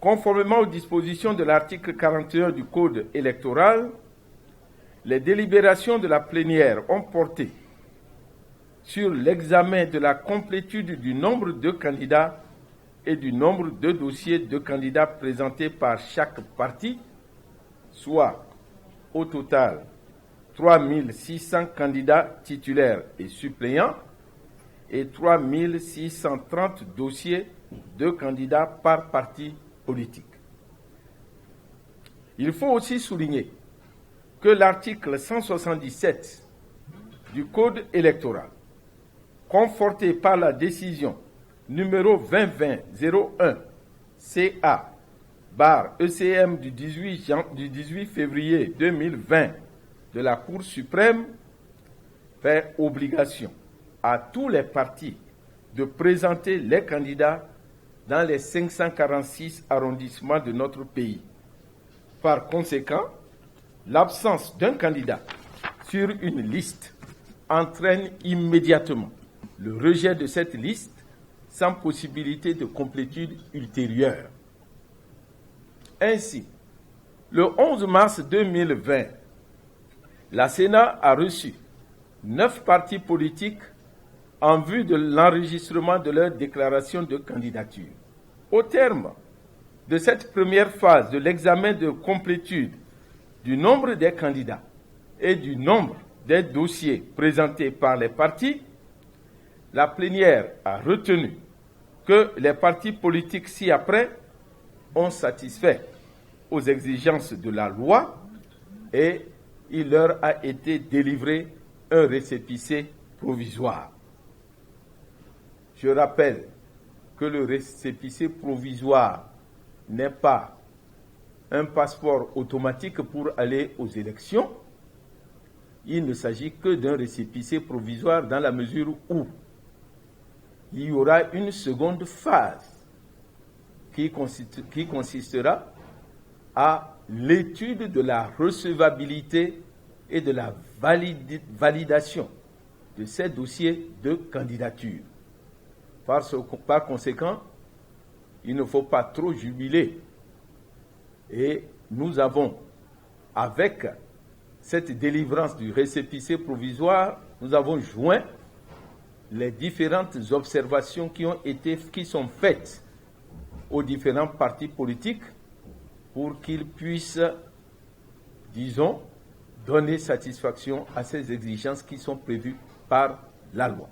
Conformément aux dispositions de l'article 41 du Code électoral, les délibérations de la plénière ont porté sur l'examen de la complétude du nombre de candidats et du nombre de dossiers de candidats présentés par chaque parti, soit au total 3 600 candidats titulaires et suppléants et 3 630 dossiers de candidats par parti politique. Il faut aussi souligner que l'article 177 du Code électoral, conforté par la décision numéro 2020-01 CA/ECM du 18 février 2020 de la Cour suprême, fait obligation à tous les partis de présenter les candidats dans les 546 arrondissements de notre pays. Par conséquent, l'absence d'un candidat sur une liste entraîne immédiatement le rejet de cette liste sans possibilité de complétude ultérieure. Ainsi, le 11 mars 2020, la Sénat a reçu 9 partis politiques en vue de l'enregistrement de leur déclaration de candidature. Au terme de cette première phase de l'examen de complétude du nombre des candidats et du nombre des dossiers présentés par les partis, la plénière a retenu que les partis politiques ci-après ont satisfait aux exigences de la loi et il leur a été délivré un récépissé provisoire. Je rappelle que le récépissé provisoire n'est pas un passeport automatique pour aller aux élections. Il ne s'agit que d'un récépissé provisoire dans la mesure où il y aura une seconde phase qui consistera à l'étude de la recevabilité et de la validation de ces dossiers de candidature. Par conséquent, il ne faut pas trop jubiler. Et nous avons, avec cette délivrance du récépissé provisoire, nous avons joint les différentes observations qui sont faites aux différents partis politiques pour qu'ils puissent, disons, donner satisfaction à ces exigences qui sont prévues par la loi.